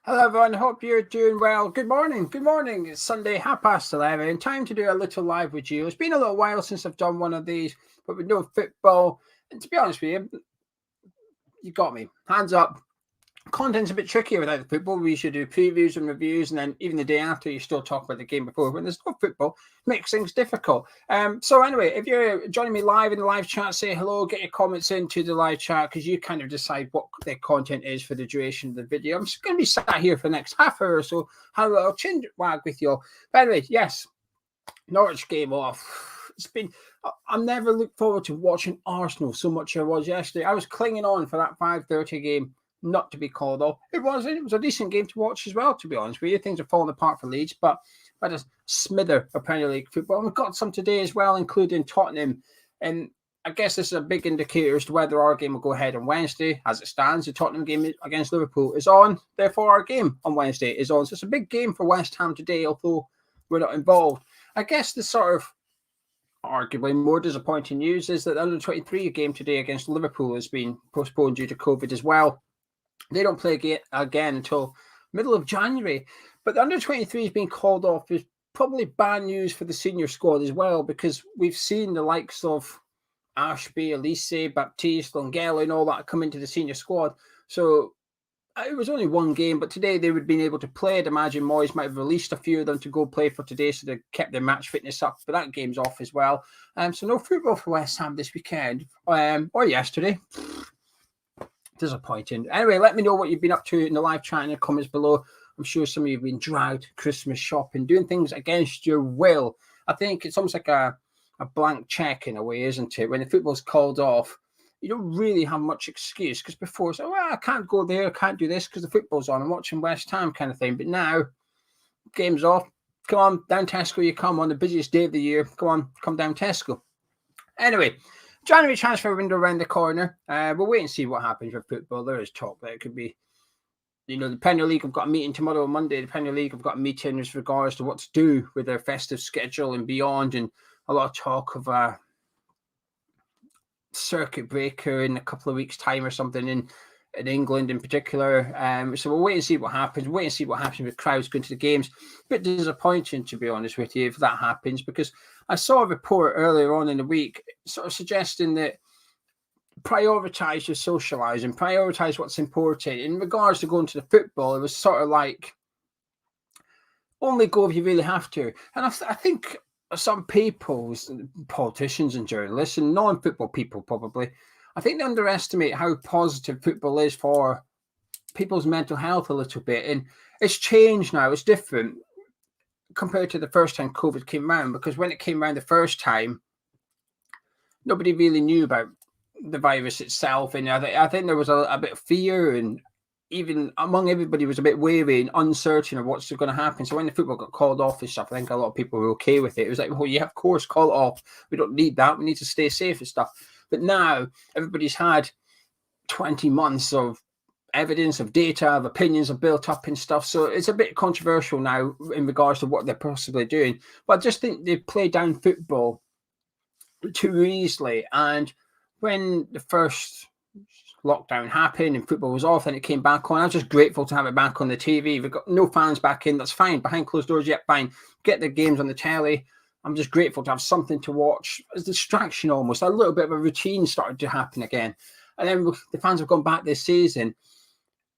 Hello everyone, hope you're doing well. Good morning, It's Sunday, 11:30. Time to do a little live with you. It's been a little while since I've done one of these, but with no football. And to be honest with you got me. Hands up. Content's a bit trickier without the football. We should do previews and reviews, and then even the day after, you still talk about the game before. When there's no football, it makes things difficult. So anyway, if you're joining me live in the live chat, say hello, get your comments into the live chat because you kind of decide what the content is for the duration of the video. I'm just going to be sat here for the next half hour or so, have a little chin wag with you all. By the way, yes, Norwich game off. It's been. I never looked forward to watching Arsenal so much as I was yesterday. I was clinging on for that 5:30 game not to be called off. It was a decent game to watch as well, to be honest with you. Things are falling apart for Leeds, but had a smither of Premier League football. And we've got some today as well, including Tottenham. And I guess this is a big indicator as to whether our game will go ahead on Wednesday. As it stands, the Tottenham game against Liverpool is on. Therefore, our game on Wednesday is on. So it's a big game for West Ham today, although we're not involved. I guess the sort of arguably more disappointing news is that the under-23 game today against Liverpool has been postponed due to COVID as well. They don't play again until middle of January. But the under-23 has been called off is probably bad news for the senior squad as well, because we've seen the likes of Ashby, Elise, Baptiste, Lingard and all that come into the senior squad. So it was only one game, but today they would have been able to play. I'd imagine Moyes might have released a few of them to go play for today, so they kept their match fitness up. But that game's off as well. So no football for West Ham this weekend or yesterday. Disappointing. Anyway, let me know what you've been up to in the live chat in the comments below. I'm sure some of you have been dragged Christmas shopping, doing things against your will. I think it's almost like a blank check in a way, isn't it? When the football's called off, you don't really have much excuse, because before it's like, well, I can't go there, I can't do this because the football's on. I'm watching West Ham kind of thing. But now, game's off. Come on, down Tesco you come on the busiest day of the year. Come down Tesco. Anyway, January transfer window around the corner. We'll wait and see what happens with football. There is talk that it could be, the Premier League have got a meeting tomorrow on Monday. The Premier League have got a meeting with regards to what to do with their festive schedule and beyond, and a lot of talk of a circuit breaker in a couple of weeks' time or something in England in particular. So we'll wait and see what happens. Wait and see what happens with crowds going to the games. A bit disappointing, to be honest with you, if that happens, because I saw a report earlier on in the week sort of suggesting that prioritise your socialising, prioritise what's important. In regards to going to the football, it was sort of like only go if you really have to. And I think some people, politicians and journalists and non-football people probably, I think they underestimate how positive football is for people's mental health a little bit. And it's changed now. It's different compared to the first time COVID came around, because when it came around the first time, nobody really knew about the virus itself. And I think there was a bit of fear, and even among everybody was a bit wary and uncertain of what's going to happen. So when the football got called off and stuff, I think a lot of people were okay with it. It was like, well, yeah, of course, call it off. We don't need that. We need to stay safe and stuff. But now everybody's had 20 months of evidence, of data, of opinions are built up and stuff. So it's a bit controversial now in regards to what they're possibly doing. But I just think they play down football too easily. And when the first lockdown happened and football was off and it came back on, I was just grateful to have it back on the TV. We've got no fans back in. That's fine. Behind closed doors, yet fine. Get the games on the telly. I'm just grateful to have something to watch. As a distraction almost. A little bit of a routine started to happen again. And then the fans have gone back this season.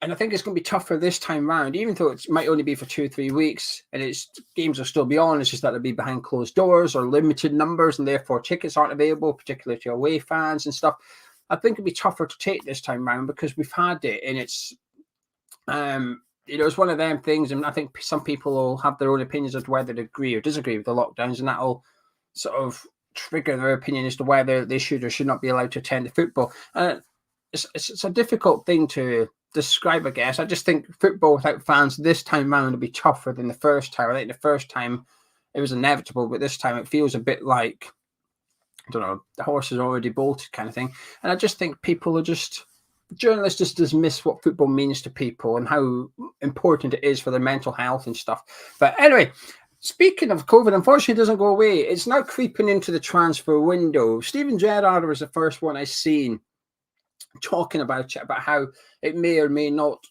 And I think it's going to be tougher this time round, even though it might only be for 2 or 3 weeks and games will still be on. It's just that they'll be behind closed doors or limited numbers, and therefore tickets aren't available, particularly to away fans and stuff. I think it'll be tougher to take this time round because we've had it, and it's it's one of them things. And I think some people will have their own opinions as to whether they agree or disagree with the lockdowns, and that'll sort of trigger their opinion as to whether they should or should not be allowed to attend the football. It's a difficult thing to describe, I guess. I just think football without fans this time round will be tougher than the first time. I think the first time it was inevitable, but this time it feels a bit like, I don't know, the horse is already bolted kind of thing. And I just think journalists just dismiss what football means to people and how important it is for their mental health and stuff. But anyway, speaking of COVID, unfortunately, it doesn't go away. It's now creeping into the transfer window. Steven Gerrard was the first one I seen talking about how it may or may not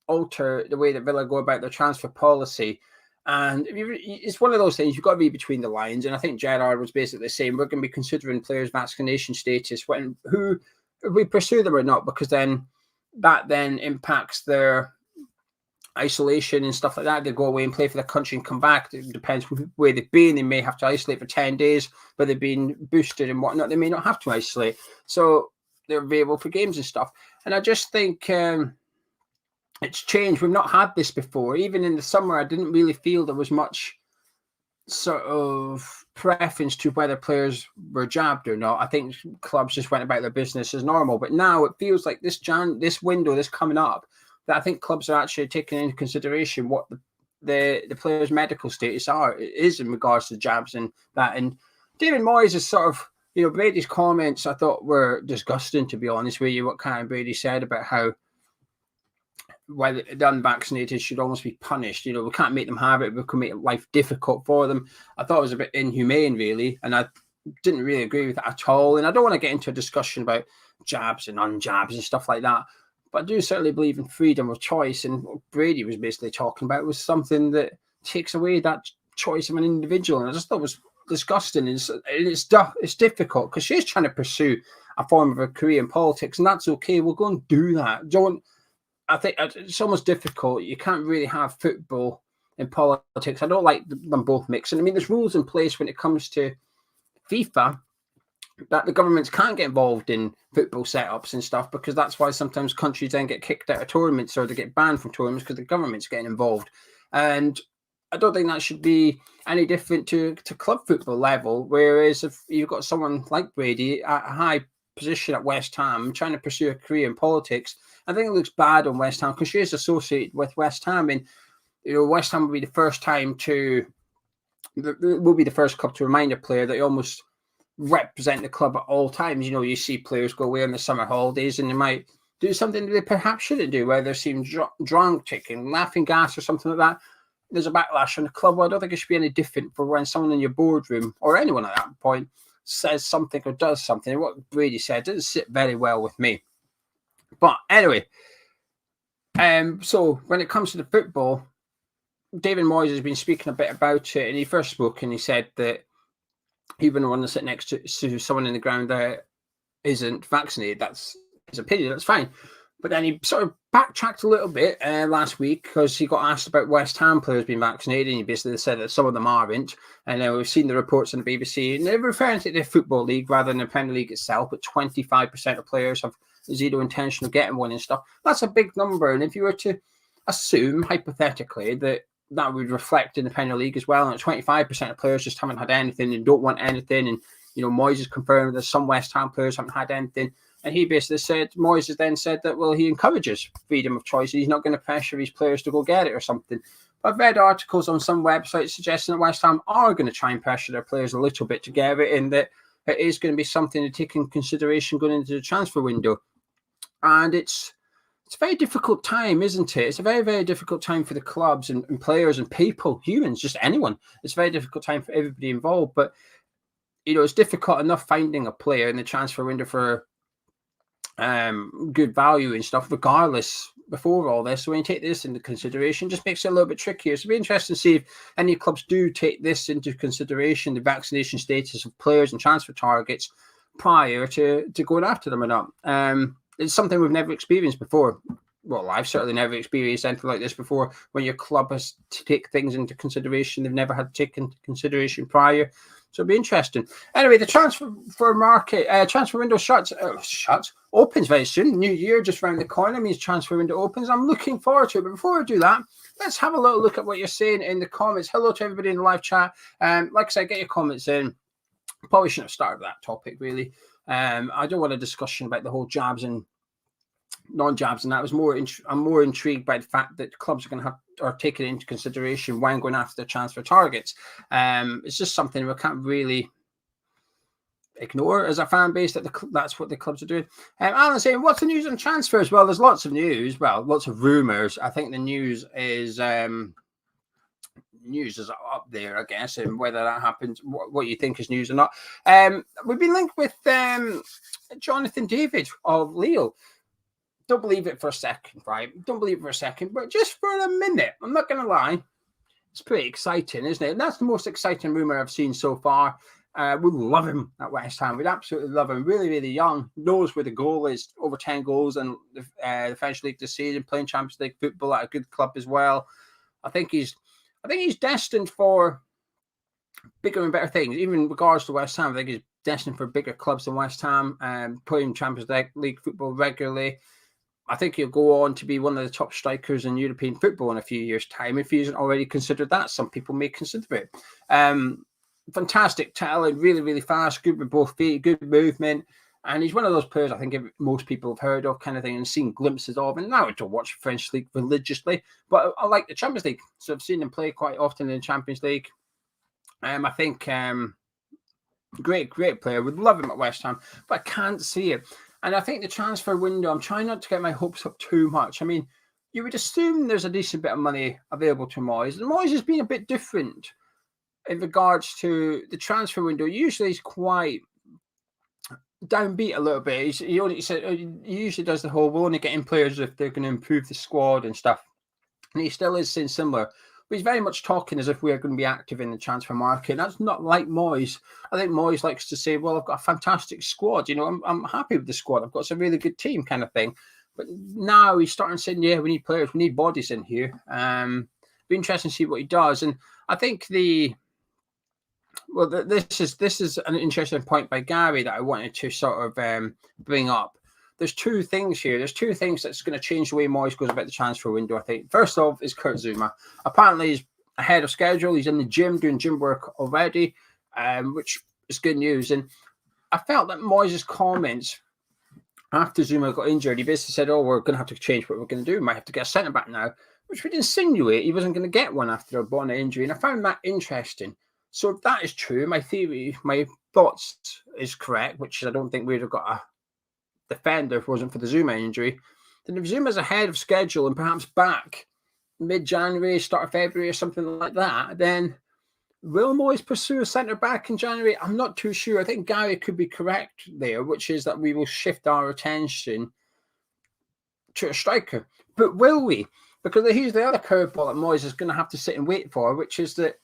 alter the way that Villa go about their transfer policy. And it's one of those things you've got to be between the lines. And I think Gerrard was basically saying we're going to be considering players' vaccination status who we pursue them or not, because then that impacts their isolation and stuff like that. They go away and play for the country and come back. It depends where they've been. They may have to isolate for 10 days, but they've been boosted and whatnot. They may not have to isolate. So they're available for games and stuff. And I just think it's changed. We've not had this before. Even in the summer, I didn't really feel there was much sort of preference to whether players were jabbed or not. I think clubs just went about their business as normal. But now it feels like this window that's coming up, that I think clubs are actually taking into consideration what the players' medical status is in regards to jabs and that. And David Moyes is sort of, Brady's comments I thought were disgusting, to be honest with you, what Karen Brady said about how whether the unvaccinated should almost be punished. We can't make them have it. We can make life difficult for them. I thought it was a bit inhumane, really, and I didn't really agree with that at all. And I don't want to get into a discussion about jabs and unjabs and stuff like that, but I do certainly believe in freedom of choice. And what Brady was basically talking about was something that takes away that choice of an individual. And I just thought it was disgusting. It's difficult because she's trying to pursue a form of a career in politics, and that's okay. We'll go and do that. I think it's almost difficult. You can't really have football in politics. I don't like them both mixing. I mean, there's rules in place when it comes to FIFA that the governments can't get involved in football setups and stuff, because that's why sometimes countries then get kicked out of tournaments or they get banned from tournaments because the government's getting involved. And I don't think that should be any different to club football level. Whereas if you've got someone like Brady at a high position at West Ham trying to pursue a career in politics, I think it looks bad on West Ham because she is associated with West Ham. And, West Ham will be the first club to remind a player that they almost represent the club at all times. You see players go away on the summer holidays and they might do something that they perhaps shouldn't do, whether they seem drunk, taking laughing gas or something like that. There's a backlash on the club. Well, I don't think it should be any different for when someone in your boardroom or anyone at that point says something or does something. And what Brady said doesn't sit very well with me. But anyway, so when it comes to the football, David Moyes has been speaking a bit about it, and he first spoke and he said that he wouldn't want to sit next to someone in the ground that isn't vaccinated. That's his opinion. That's fine. But then he sort of backtracked a little bit last week because he got asked about West Ham players being vaccinated, and he basically said that some of them aren't. And we've seen the reports on the BBC, and they're referring to the Football League rather than the Premier League itself, but 25% of players have zero intention of getting one and stuff. That's a big number. And if you were to assume, hypothetically, that would reflect in the Premier League as well, and 25% of players just haven't had anything and don't want anything, and Moyes has confirmed that some West Ham players haven't had anything, and he basically said, Moyes has then said that, well, he encourages freedom of choice. He's not going to pressure his players to go get it or something. But I've read articles on some websites suggesting that West Ham are going to try and pressure their players a little bit to get it, and that it is going to be something to take in consideration going into the transfer window. And it's a very difficult time, isn't it? It's a very, very difficult time for the clubs and players and people, humans, just anyone. It's a very difficult time for everybody involved. But, it's difficult enough finding a player in the transfer window for good value and stuff, regardless, before all this. So when you take this into consideration, just makes it a little bit trickier. So it'll be interesting to see if any clubs do take this into consideration, the vaccination status of players and transfer targets prior to going after them or not. It's something we've never experienced before. Well, I've certainly never experienced anything like this before, when your club has to take things into consideration they've never had to take into consideration prior. So it'll be interesting. Anyway, the transfer window opens very soon. New year just around the corner means transfer window opens. I'm looking forward to it. But before I do that, let's have a little look at what you're saying in the comments. Hello to everybody in the live chat. Like I said, get your comments in. Probably shouldn't have started that topic, really. I don't want a discussion about the whole jabs and non-jabs, and that was I'm more intrigued by the fact that clubs are going to have taken into consideration when going after their transfer targets. It's just something we can't really ignore as a fan base, that's what the clubs are doing. Alan's saying, what's the news on transfers? Well, there's lots of news. Well, lots of rumours. I think the news is up there, I guess, and whether that happens, what you think is news or not. We've been linked with Jonathan David of Lille. don't believe it for a second, right? Don't believe it for a second, but just for a minute, I'm not going to lie, it's pretty exciting, isn't it? And that's the most exciting rumour I've seen so far. We love him at West Ham. We'd absolutely love him. Really, really young. Knows where the goal is. Over 10 goals in the French League this season. Playing Champions League football at a good club as well. I think he's destined for bigger and better things. Even in regards to West Ham, I think he's destined for bigger clubs than West Ham. Playing Champions League football regularly. I think he'll go on to be one of the top strikers in European football in a few years' time if he isn't already considered that. Some people may consider it. Fantastic talent, really, really fast, good with both feet, good movement. And he's one of those players I think most people have heard of, kind of thing, and seen glimpses of. And now I don't watch French League religiously, but I like the Champions League. So I've seen him play quite often in the Champions League. I think great player. Would love him at West Ham, but I can't see it. And I think the transfer window, I'm trying not to get my hopes up too much. I mean, you would assume there's a decent bit of money available to Moyes. And Moyes has been a bit different in regards to the transfer window. Usually he's quite downbeat a little bit. He usually does the whole, we'll only get in players if they're going to improve the squad and stuff. And he still is saying similar. But he's very much talking as if we're going to be active in the transfer market. And that's not like Moyes. I think Moyes likes to say, well, I've got a fantastic squad. You know, I'm happy with the squad. I've got some really good team kind of thing. But now he's starting saying, yeah, we need players. We need bodies in here. Be interesting to see what he does. And I think this is an interesting point by Gary that I wanted to sort of bring up. There's two things here. There's two things that's going to change the way Moyes goes about the transfer window, I think. First off is Kurt Zouma. Apparently, he's ahead of schedule. He's in the gym doing gym work already, which is good news. And I felt that Moyes' comments after Zouma got injured, he basically said, oh, we're going to have to change what we're going to do. We might have to get a centre-back now, which would insinuate he wasn't going to get one after a Bonner injury. And I found that interesting. So if that is true, my thoughts is correct, which I don't think we'd have got a defender if it wasn't for the Zouma injury. Then if Zuma's ahead of schedule and perhaps back mid-January, start of February or something like that, then will Moyes pursue a centre-back in January? I'm not too sure. I think Gary could be correct there, which is that we will shift our attention to a striker. But will we? Because here's the other curveball that Moyes is going to have to sit and wait for, which is that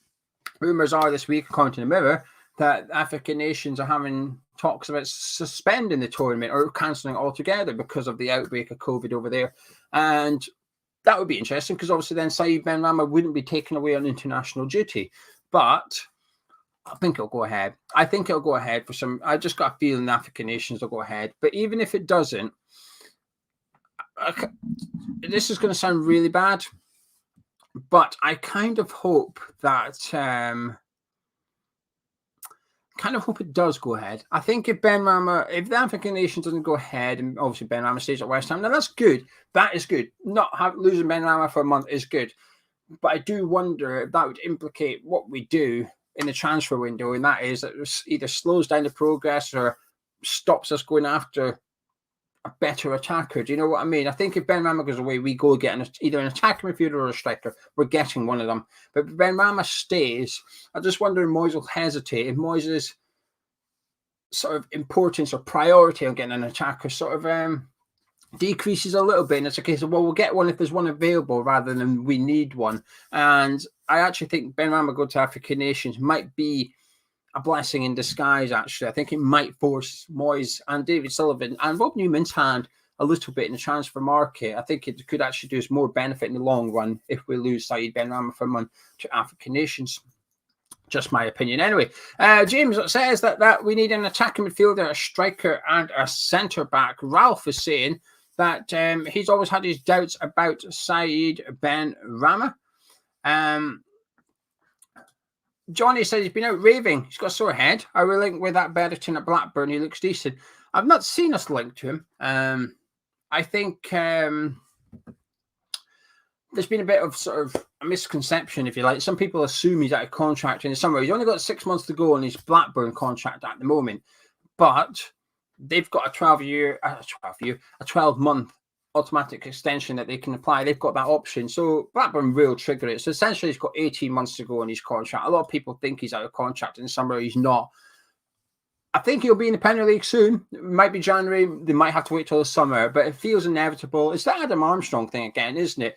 rumours are this week, according to the Mirror, that African nations are having talks about suspending the tournament or cancelling it altogether because of the outbreak of COVID over there. And that would be interesting because obviously then Saïd Benrahma wouldn't be taken away on international duty. But I think it'll go ahead. I think it'll go ahead for some. I just got a feeling the African nations will go ahead. But even if it doesn't, this is going to sound really bad, but I kind of hope that it does go ahead. I think if the African nation doesn't go ahead, and obviously Benrahma stays at West Ham, now that's good. That is good. Not losing Benrahma for a month is good. But I do wonder if that would implicate what we do in the transfer window, and that is that it either slows down the progress or stops us going after a better attacker. Do you know what I mean? I think if Benrahma goes away, we go get either an attacking midfielder or a striker. We're getting one of them. But if Benrahma stays, I just wonder if Moyes will hesitate. If Moyes' sort of importance or priority on getting an attacker sort of decreases a little bit, and it's a case of, well, we'll get one if there's one available rather than we need one. And I actually think Benrahma going to African nations might be a blessing in disguise, actually. I think it might force Moyes and David Sullivan and Rob Newman's hand a little bit in the transfer market. I think it could actually do us more benefit in the long run if we lose Saïd Benrahma from one to African nations. Just my opinion. Anyway, James says that we need an attacking midfielder, a striker, and a centre-back. Ralph is saying that he's always had his doubts about Saïd Benrahma. Johnny says he's been out raving. He's got a sore head. I will link with that Betterton at Blackburn. He looks decent. I've not seen us link to him. I think there's been a bit of sort of a misconception, if you like. Some people assume he's out of contract in the summer. He's only got 6 months to go on his Blackburn contract at the moment. But they've got a 12-month automatic extension that they can apply. They've got that option. So Blackburn will trigger it. So essentially he's got 18 months to go on his contract. A lot of people think he's out of contract in the summer. He's not. I think he'll be in the Premier League soon. It might be January. They might have to wait till the summer, but it feels inevitable. It's the Adam Armstrong thing again, isn't it?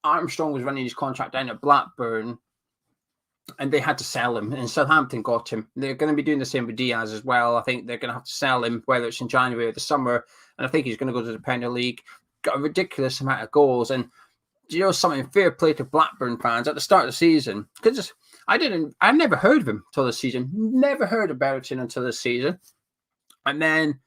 Armstrong was running his contract down at Blackburn, and they had to sell him, and Southampton got him. They're going to be doing the same with Diaz as well. I think they're going to have to sell him, whether it's in January or the summer, and I think he's going to go to the Premier League. Got a ridiculous amount of goals, and you know something? Fair play to Blackburn fans at the start of the season, because I never heard of him till the season. Never heard about him until this season, and then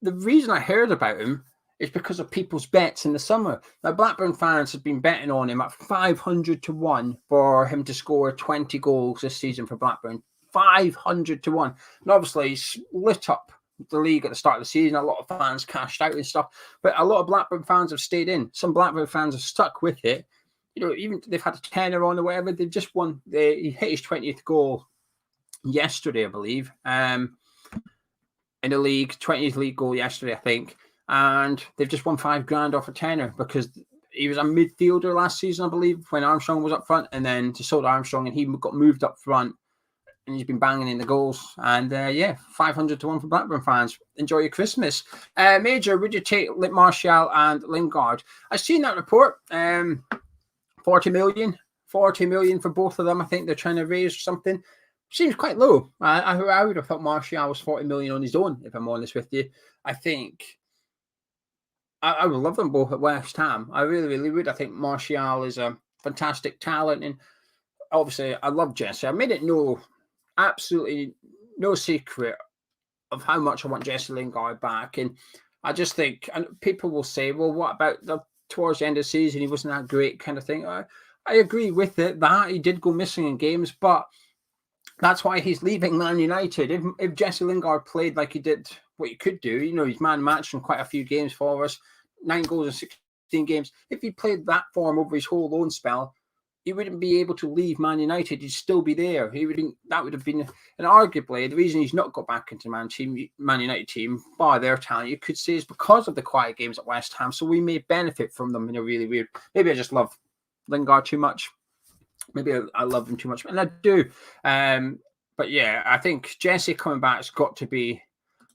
the reason I heard about him is because of people's bets in the summer. Now, Blackburn fans have been betting on him at 500 to 1 for him to score 20 goals this season for Blackburn. 500 to 1. And obviously, he's lit up the league at the start of the season. A lot of fans cashed out and stuff. But a lot of Blackburn fans have stayed in. Some Blackburn fans have stuck with it. You know, even they've had a tenner on or whatever. They've just won. He hit his 20th goal yesterday, I believe. In the league, 20th league goal yesterday, I think. And they've just won $5,000 off a tenner because he was a midfielder last season, I believe, when Armstrong was up front, and then to sold Armstrong, and he got moved up front, and he's been banging in the goals. And 500 to 1 for Blackburn fans. Enjoy your Christmas. Major, would you take Martial and Lingard? I've seen that report. 40 million for both of them. I think they're trying to raise something. Seems quite low. I would have thought Martial was 40 million on his own, if I'm honest with you. I think I would love them both at West Ham. I really, really would. I think Martial is a fantastic talent. And obviously, I love Jesse. I made it absolutely no secret of how much I want Jesse Lingard back. And I just think, and people will say, well, what about towards the end of the season, he wasn't that great kind of thing. I agree with it, that he did go missing in games, but that's why he's leaving Man United. If Jesse Lingard played like he did what he could do, you know, he's man-matched in quite a few games for us, 9 goals in 16 games. If he played that form over his whole loan spell, he wouldn't be able to leave Man United. He'd still be there. That would have been, and arguably, the reason he's not got back into Man United team, bar their talent, you could say, is because of the quiet games at West Ham. So we may benefit from them in a really weird. Maybe I just love Lingard too much. Maybe I love him too much, and I do. But yeah, I think Jesse coming back has got to be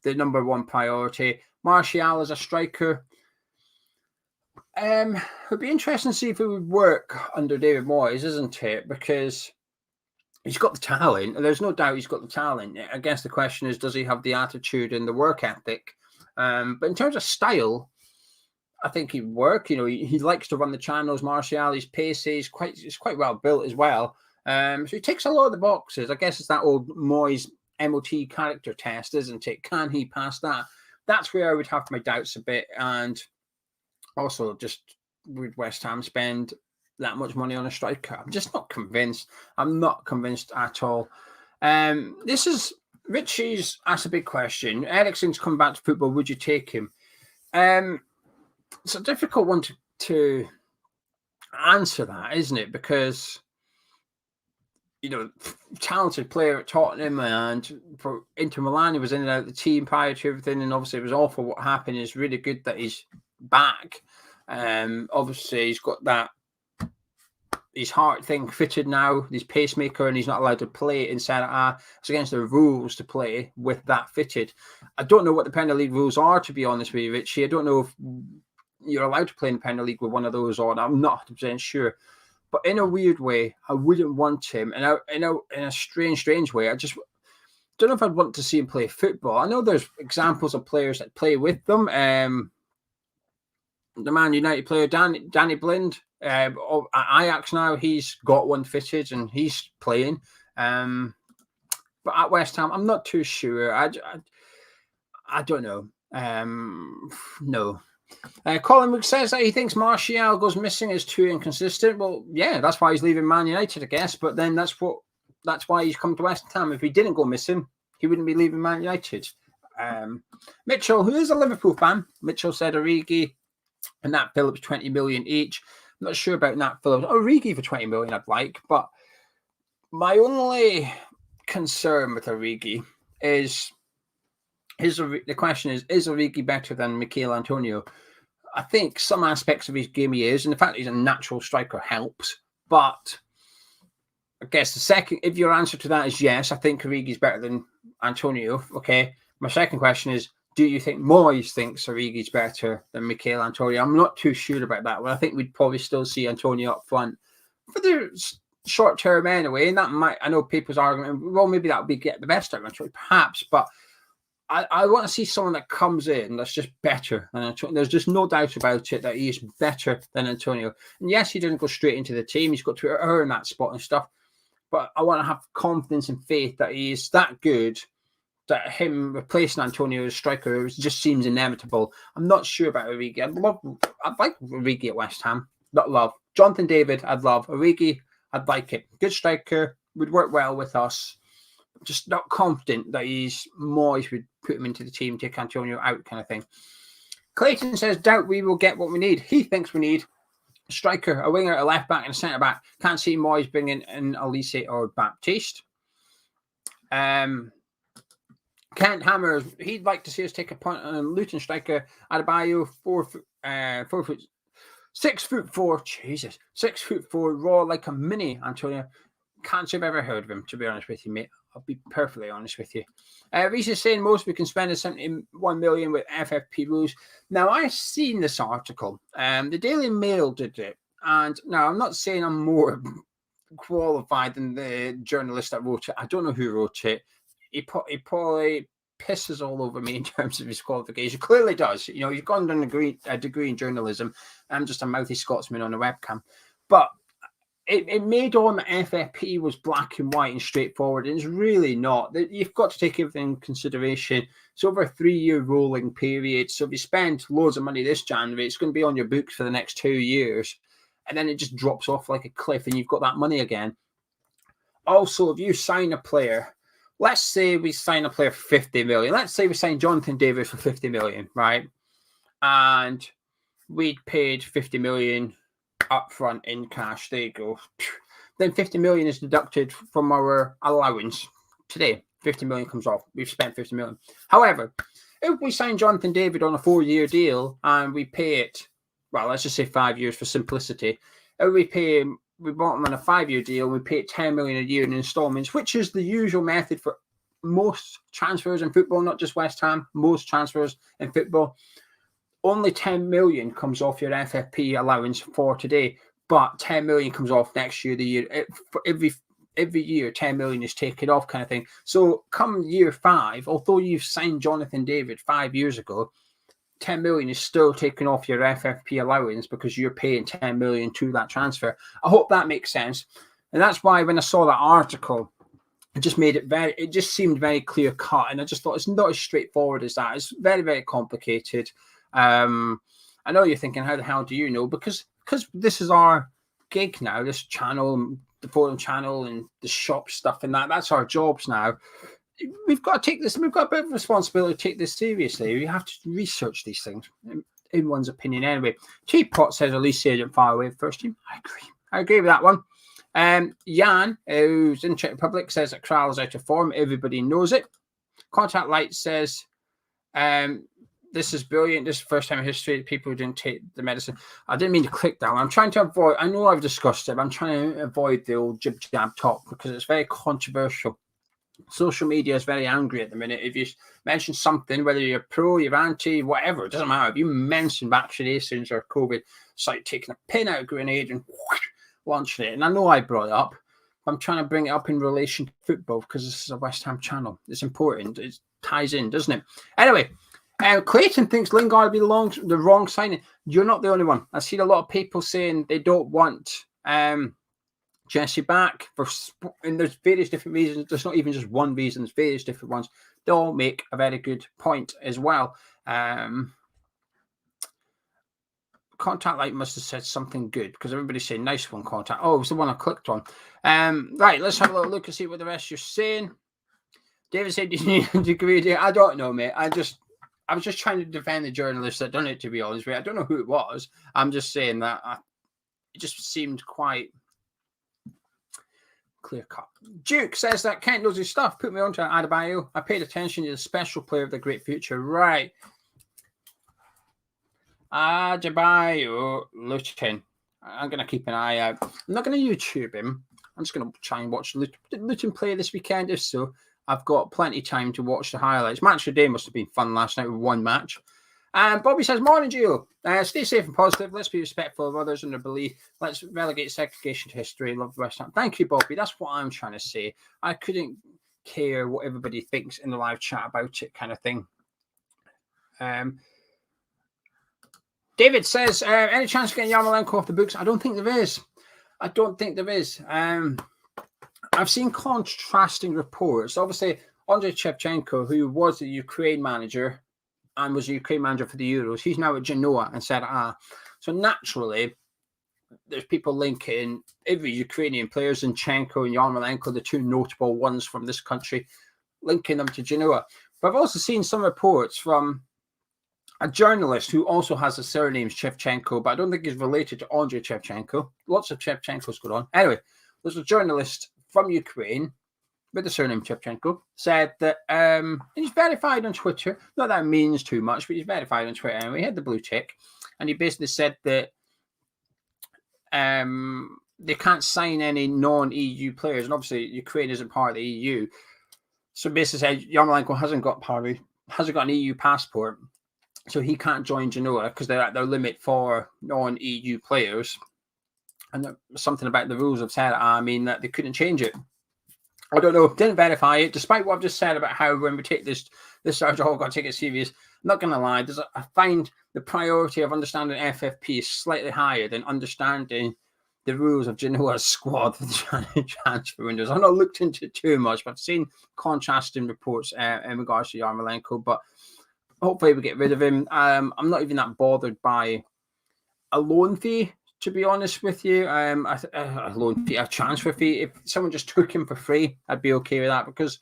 the number one priority. Martial as a striker. It'd be interesting to see if it would work under David Moyes, isn't it? Because he's got the talent, and there's no doubt he's got the talent. I guess the question is, does he have the attitude and the work ethic? But in terms of style, I think he'd work. You know, he likes to run the channels. Martial, he's pacey, he's quite well built as well. So he ticks a lot of the boxes. I guess it's that old Moyes MOT character test, isn't it? Can he pass that? That's where I would have my doubts a bit. And also, just would West Ham spend that much money on a striker? I'm just not convinced. I'm not convinced at all. This is Richie's asked a big question. Eriksen's come back to football. Would you take him? It's a difficult one to answer that, isn't it? Because, you know, talented player at Tottenham, and for Inter Milan, he was in and out of the team prior to everything, and obviously it was awful what happened. It's really good that he's back. Obviously he's got that his heart thing fitted now, his pacemaker, and he's not allowed to play inside of it's against the rules to play with that fitted. I don't know what the Premier League rules are, to be honest with you, Richie. I don't know if you're allowed to play in the Premier League with one of those or not. I'm not 100% sure. But in a weird way, I wouldn't want him. And in a strange way, I just don't know if I'd want to see him play football. I know there's examples of players that play with them. The Man United player, Danny Blind, at Ajax now, he's got one fitted and he's playing. But at West Ham, I'm not too sure. I don't know. No. Colin says that he thinks Martial goes missing is too inconsistent. Well, yeah, that's why he's leaving Man United, I guess. But then that's why he's come to West Ham. If he didn't go missing, he wouldn't be leaving Man United. Mitchell, who is a Liverpool fan, Mitchell said Origi and Nat Phillips 20 million each. I'm not sure about Nat Phillips. Origi for 20 million I'd like, but my only concern with Origi is the question is Origi better than Mikel Antonio? I think some aspects of his game he is, and the fact that he's a natural striker helps, but I guess the second, if your answer to that is yes, I think Origi's better than Antonio. Okay. My second question is, do you think Moyes thinks Origi's better than Mikel Antonio? I'm not too sure about that one. I think we'd probably still see Antonio up front for the short term anyway. And that might, I know people's argument, well, maybe that would be get the best out of Antonio, perhaps, but I want to see someone that comes in that's just better than Antonio. There's just no doubt about it that he is better than Antonio. And yes, he didn't go straight into the team. He's got to earn that spot and stuff. But I want to have confidence and faith that he is that good that him replacing Antonio as striker just seems inevitable. I'm not sure about Origi. I'd like Origi at West Ham. Not love. Jonathan David, I'd love. Origi, I'd like it. Good striker, would work well with us. Just not confident that Moyes would put him into the team, take Antonio out kind of thing. Clayton says, doubt we will get what we need. He thinks we need a striker, a winger, a left back, and a centre back. Can't see Moyes bringing in Elise or Baptiste. Kent Hammer, he'd like to see us take a punt on a Luton striker. Adebayo, 6'4", Jesus, 6'4", raw like a mini Antonio. Can't say I've ever heard of him, to be honest with you, mate. I'll be perfectly honest with you. Reese is saying most we can spend is 71 million with FFP rules. Now, I've seen this article. The Daily Mail did it. And now, I'm not saying I'm more qualified than the journalist that wrote it. I don't know who wrote it. He probably pisses all over me in terms of his qualification. Clearly does. You know, he's gone on a degree in journalism. I'm just a mouthy Scotsman on a webcam. But it made on the FFP was black and white and straightforward, and it's really not. You've got to take everything in consideration. It's over a 3-year rolling period. So if you spend loads of money this January, it's going to be on your books for the next 2 years. And then it just drops off like a cliff and you've got that money again. Also, if you sign a player, let's say we sign a player for 50 million. Let's say we sign Jonathan David for 50 million, right? And we'd paid 50 million up front in cash. There you go. Then 50 million is deducted from our allowance. Today, 50 million comes off. We've spent 50 million. However, if we sign Jonathan David on a 4-year deal and we pay it, well, let's just say 5 years for simplicity. If we bought him on a 5-year deal, we pay 10 million a year in installments, which is the usual method for most transfers in football, not just West Ham, most transfers in football. Only 10 million comes off your FFP allowance for today, but 10 million comes off next year. Every year, 10 million is taken off, kind of thing. So, come year 5, although you've signed Jonathan David 5 years ago, 10 million is still taken off your FFP allowance because you're paying 10 million to that transfer. I hope that makes sense, and that's why when I saw that article, it just made it just seemed very clear cut, and I just thought it's not as straightforward as that. It's very, very complicated. I know you're thinking, how the hell do you know? Because this is our gig now, this channel, the forum channel and the shop stuff and that's our jobs now. We've got to take this, we've got a bit of responsibility to take this seriously. We have to research these things, in one's opinion anyway. Teapot says Elise isn't far away first team. I agree with that one. Jan, who's in Czech Republic, says that Kral is out of form. Everybody knows it. Contact Light says, this is brilliant. This is the first time in history that people didn't take the medicine. I didn't mean to click that one. I'm trying to avoid, I know I've discussed it, but I'm trying to avoid the old jib-jab talk because it's very controversial. Social media is very angry at the minute. If you mention something, whether you're pro, you're anti, whatever, it doesn't matter. If you mention vaccinations or COVID, it's like taking a pin out of a grenade and launching it. And I know I brought it up, but I'm trying to bring it up in relation to football because this is a West Ham channel. It's important. It ties in, doesn't it? Anyway, Clayton thinks Lingard would be the wrong signing. You're not the only one. I've seen a lot of people saying they don't want Jesse back and there's various different reasons. There's not even just one reason. There's various different ones. They all make a very good point as well. Contact Light must have said something good because everybody's saying nice one, Contact. Oh, it was the one I clicked on. Right, let's have a little look and see what the rest you're saying. David said you need a degree. I don't know, mate. I was just trying to defend the journalist that done it, to be honest with you. I don't know who it was. I'm just saying that it just seemed quite clear cut. Duke says that Kent knows his stuff. Put me on to Adebayo. I paid attention to the special player of the great future. Right. Adebayo Luton. I'm going to keep an eye out. I'm not going to YouTube him. I'm just going to try and watch Luton play this weekend. If so, I've got plenty of time to watch the highlights. Match of the day must have been fun last night with one match. And Bobby says, morning, Gio. Stay safe and positive. Let's be respectful of others and their belief. Let's relegate segregation to history. Love the West Ham. Thank you, Bobby. That's what I'm trying to say. I couldn't care what everybody thinks in the live chat about it, kind of thing. David says, any chance of getting Yarmolenko off the books? I don't think there is. I've seen contrasting reports. Obviously, Andrei Shevchenko, who was the Ukraine manager and was a Ukraine manager for the Euros, he's now at Genoa and Serie A. So naturally, there's people linking every Ukrainian players, Zinchenko and Yarmolenko, the two notable ones from this country, linking them to Genoa. But I've also seen some reports from a journalist who also has the surname Shevchenko, but I don't think he's related to Andrei Shevchenko. Lots of Shevchenkos going on. Anyway, there's a journalist from Ukraine with the surname Shevchenko, said that he's verified on Twitter. Not that it means too much, but he's verified on Twitter. And we had the blue tick. And he basically said that they can't sign any non-EU players. And obviously, Ukraine isn't part of the EU. So basically said Yarmolenko hasn't got an EU passport. So he can't join Genoa because they're at their limit for non-EU players. And something about the rules of Serie A, I mean, that they couldn't change it. I don't know. Didn't verify it, despite what I've just said about how when we take this Sarge, got to take it serious. I'm not going to lie. I find the priority of understanding FFP is slightly higher than understanding the rules of Genoa's squad for the transfer windows. I've not looked into it too much, but I've seen contrasting reports in regards to Yarmolenko. But hopefully we get rid of him. I'm not even that bothered by a loan fee, to be honest with you. A loan fee, a transfer fee. If someone just took him for free, I'd be okay with that. Because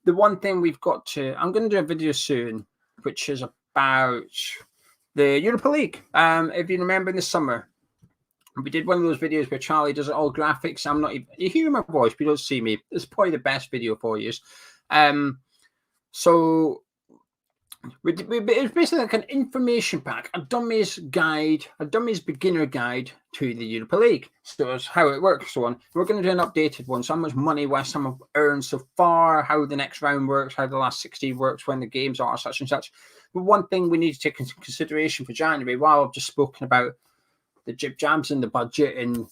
the one thing we've got to, I'm going to do a video soon, which is about the Europa League. If you remember in the summer, we did one of those videos where Charlie does it all graphics. I'm not even, you hear my voice, but you don't see me. It's probably the best video for you. So it was basically like an information pack, a dummy's beginner guide to the Europa League. So it's how it works, so on. We're going to do an updated one. So how much money West Ham have earned so far, how the next round works, how the last 16 works, when the games are, such and such. But one thing we need to take into consideration for January, while I've just spoken about the jib jabs and the budget and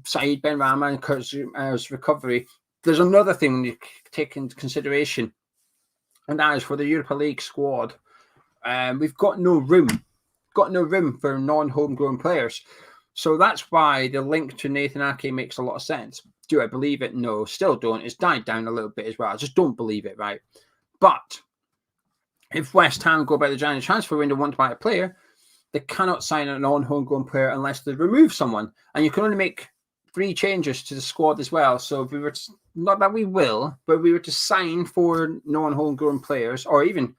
Saeed Benrahma and Kurtz's recovery, there's another thing we need to take into consideration. And that is for the Europa League squad. We've got no room for non-homegrown players. So that's why the link to Nathan Ake makes a lot of sense. Do I believe it? No, still don't. It's died down a little bit as well. I just don't believe it, right? But if West Ham go by the January transfer window, want to buy a player, they cannot sign a non-homegrown player unless they remove someone. And you can only make 3 changes to the squad as well. So if we were to, not that we will, but if we were to sign 4 non-homegrown players, or even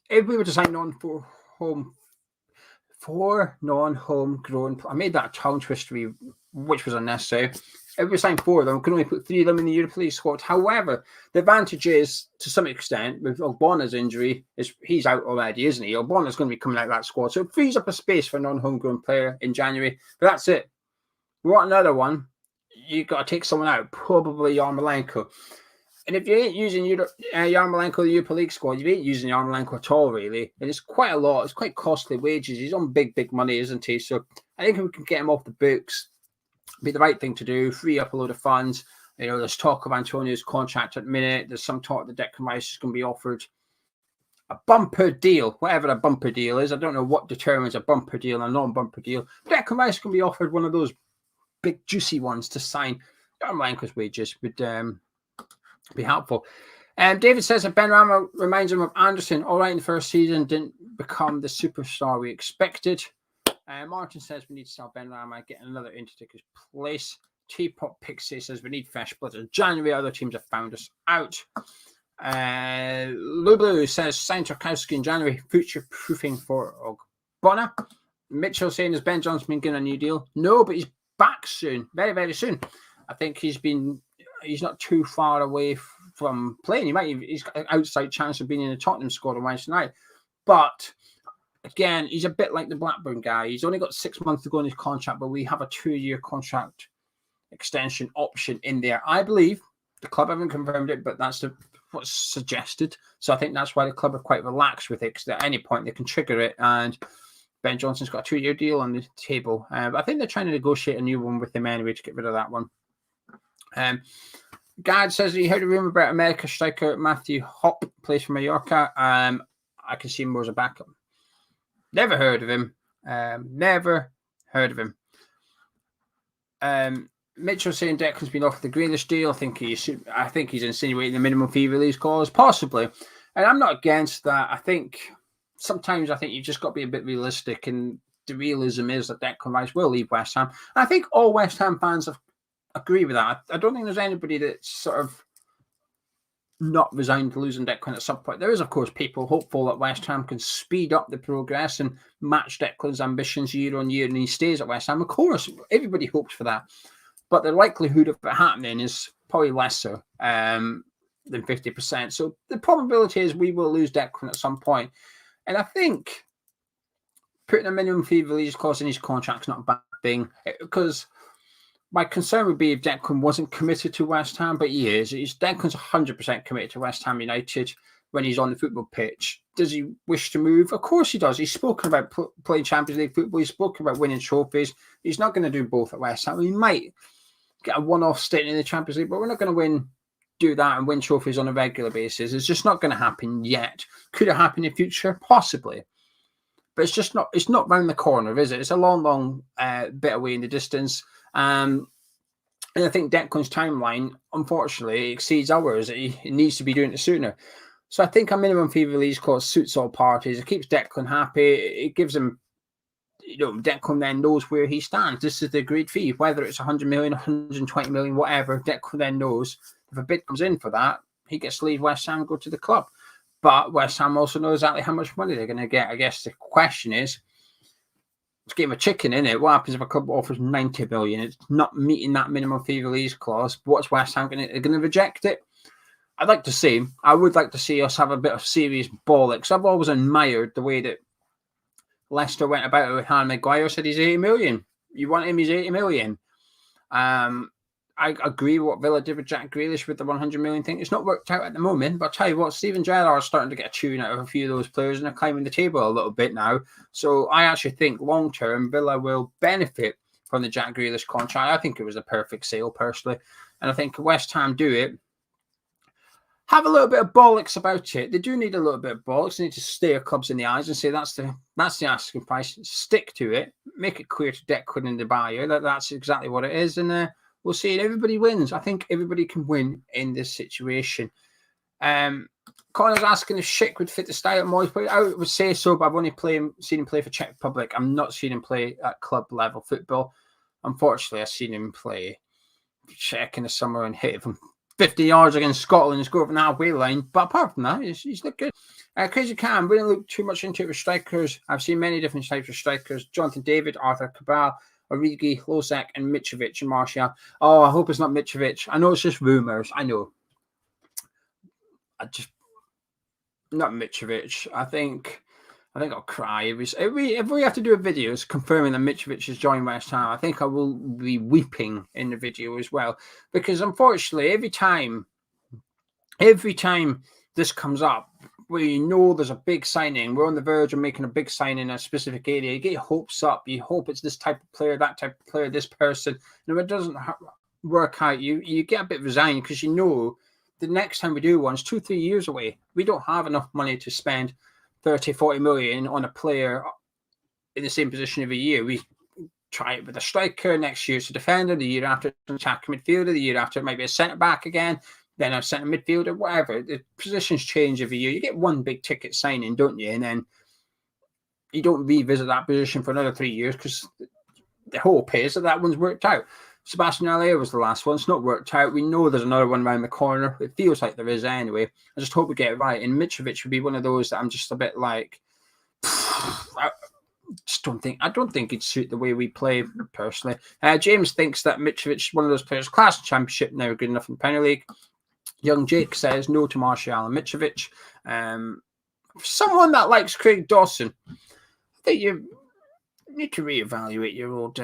if we were to sign four non-homegrown, I made that tongue twister, which was unnecessary. If we sign 4 of them, we can only put 3 of them in the Europa League squad. However, the advantage is, to some extent, with Ogbona's injury, he's out already, isn't he? Ogbona's going to be coming out of that squad. So it frees up a space for a non-homegrown player in January. But that's it. We want another one. You've got to take someone out, probably Yarmolenko. And if you ain't using Yarmolenko, the Europa League squad, you ain't using Yarmolenko at all, really. And it's quite a lot. It's quite costly wages. He's on big, big money, isn't he? So I think if we can get him off the books, be the right thing to do, free up a load of funds. You know, there's talk of Antonio's contract at the minute. There's some talk that Declan Rice is going to be offered a bumper deal, whatever a bumper deal is. I don't know what determines a bumper deal and a non-bumper deal. Declan Rice is going to be offered one of those big, juicy ones to sign. Yarmolenko's wages would be helpful. David says that Benrahma reminds him of Anderson. All right in the first season, didn't become the superstar we expected. Martin says we need to sell Benrahma, get another into his place. Teapot Pixie says we need fresh blood in January. Other teams have found us out. Lublu says sign Tarkowski in January, future proofing for Ogbonna. Mitchell saying, has Ben Johnson been given a new deal? No, but he's back soon, very, very soon. I think he's not too far away from playing. He's got an outside chance of being in the Tottenham squad on Wednesday night. But again, he's a bit like the Blackburn guy. He's only got 6 months to go in his contract, but we have a 2-year contract extension option in there. I believe the club haven't confirmed it, but that's what's suggested. So I think that's why the club are quite relaxed with it, because at any point they can trigger it. And Ben Johnson's got a 2-year deal on the table. But I think they're trying to negotiate a new one with him anyway to get rid of that one. Gad says he heard a rumor about America striker Matthew Hopp plays for Mallorca. I can see him more as a backup. Never heard of him. Never heard of him. Mitchell saying Declan's been offered the Grealish deal. I think he's insinuating the minimum fee release clause, possibly. And I'm not against that. I think sometimes you've just got to be a bit realistic, and the realism is that Declan Rice will leave West Ham. And I think all West Ham fans agree with that. I don't think there's anybody that's sort of not resigned to losing Declan at some point. There is, of course, people hopeful that West Ham can speed up the progress and match Declan's ambitions year on year, and he stays at West Ham. Of course, everybody hopes for that. But the likelihood of it happening is probably lesser than 50%. So the probability is we will lose Declan at some point. And I think putting a minimum fee release clause in his contract is not a bad thing, because my concern would be if Declan wasn't committed to West Ham, but he is. Declan's 100% committed to West Ham United when he's on the football pitch. Does he wish to move? Of course he does. He's spoken about playing Champions League football. He's spoken about winning trophies. He's not going to do both at West Ham. He might get a one-off stint in the Champions League, but we're not going to do that and win trophies on a regular basis. It's just not going to happen yet. Could it happen in the future? Possibly. But it's not round the corner, is it? It's a long, long bit away in the distance. And I think Declan's timeline, unfortunately, exceeds ours. He needs to be doing it sooner. So I think a minimum fee release clause suits all parties. It keeps Declan happy. It gives him, Declan then knows where he stands. This is the agreed fee, whether it's 100 million, 120 million, whatever. Declan then knows if a bid comes in for that, he gets to leave West Ham and go to the club. But West Ham also knows exactly how much money they're going to get. I guess the question is, it's a game of chicken, isn't it? What happens if a club offers 90 million? It's not meeting that minimum fee release clause. What's West Ham going to? They're going to reject it? I would like to see us have a bit of serious bollocks. I've always admired the way that Leicester went about it with Harry Maguire, said he's 80 million. You want him, he's 80 million. I agree with what Villa did with Jack Grealish with the 100 million thing. It's not worked out at the moment, but I'll tell you what, Steven Gerrard's starting to get a tune out of a few of those players, and they're climbing the table a little bit now. So I actually think long-term, Villa will benefit from the Jack Grealish contract. I think it was a perfect sale, personally. And I think if West Ham do it, have a little bit of bollocks about it. They do need a little bit of bollocks. They need to stare clubs in the eyes and say that's the asking price. Stick to it. Make it clear to Declan and the buyer that that's exactly what it is. And we'll see. And everybody wins. I think everybody can win in this situation. Connor's asking if Schick would fit the style of Moyes play. I would say so, but I've only seen him play for Czech Republic. I'm not seeing him play at club level football. Unfortunately, I've seen him play Czech in the summer and hit it from 50 yards against Scotland and score from the halfway line. But apart from that, he's looked good. Crazy Cam, we didn't look too much into it with strikers. I've seen many different types of strikers. Jonathan David, Arthur Cabral, Origi, Losek, and Mitrovic and Martial. Oh, I hope it's not Mitrovic. I know it's just rumours. I know. Not Mitrovic. I think I'll cry. If we have to do a video confirming that Mitrovic has joined West Ham, I think I will be weeping in the video as well. Because unfortunately, every time this comes up, we know there's a big signing. We're on the verge of making a big signing in a specific area. You get your hopes up. You hope it's this type of player, that type of player, this person. And if it doesn't work out, you get a bit resigned because you know the next time we do one is 2-3 years away. We don't have enough money to spend 30-40 million on a player in the same position every year. We try it with a striker, next year it's a defender, the year after an attacking midfielder, the year after it might be a centre back again, then a centre midfielder, whatever. The positions change every year. You get one big ticket signing, don't you? And then you don't revisit that position for another 3 years because the hope is that one's worked out. Sebastian Haller was the last one. It's not worked out. We know there's another one around the corner. It feels like there is anyway. I just hope we get it right. And Mitrovic would be one of those that I'm just a bit like, I don't think he'd suit the way we play personally. James thinks that Mitrovic is one of those players, class championship, never good enough in the Premier League. Young Jake says no to Martial and Mitrovic. Someone that likes Craig Dawson. think you need to reevaluate your old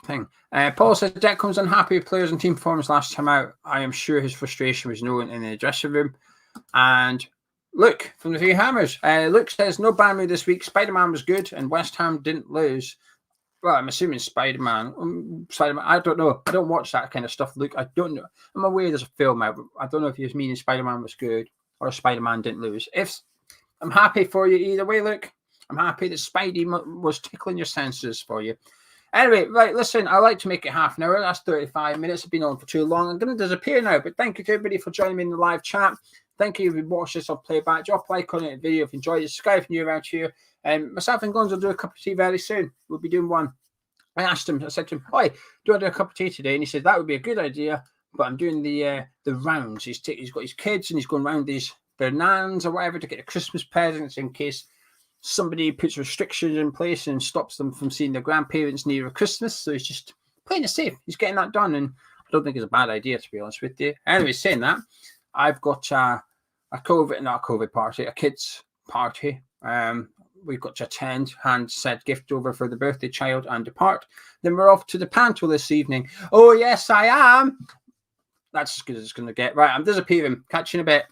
thing. Paul says Declan's unhappy with players and team performance last time out. I am sure his frustration was known in the dressing room. And Luke from the Three Hammers. Luke says no bad mood this week. Spider-Man was good and West Ham didn't lose. Well, I'm assuming Spider-Man. I don't know. I don't watch that kind of stuff, Luke. I don't know. I'm aware there's a film out, but I don't know if you're meaning Spider-Man was good or Spider-Man didn't lose. I'm happy for you either way, Luke. I'm happy that Spidey was tickling your senses for you. Anyway, right, listen, I like to make it half an hour. That's 35 minutes. I've been on for too long. I'm going to disappear now, but thank you to everybody for joining me in the live chat. Thank you if you watched this on playback. Drop a like on the video if you enjoyed it. Subscribe if you're new around here. And myself and Guns will do a cup of tea very soon. We'll be doing one. I said to him, "Oi, do I do a cup of tea today?" And he said, "That would be a good idea, but I'm doing the rounds. He's got his kids and he's going around their nans or whatever to get the Christmas presents in case somebody puts restrictions in place and stops them from seeing their grandparents near Christmas. So he's just playing it safe. He's getting that done, and I don't think it's a bad idea, to be honest with you. Anyway, saying that, I've got a COVID party, a kids party. We've got to attend, hand said gift over for the birthday child and depart. Then we're off to the Panto this evening. Oh, yes, I am. That's as good as it's going to get. Right, I'm disappearing. Catch you in a bit.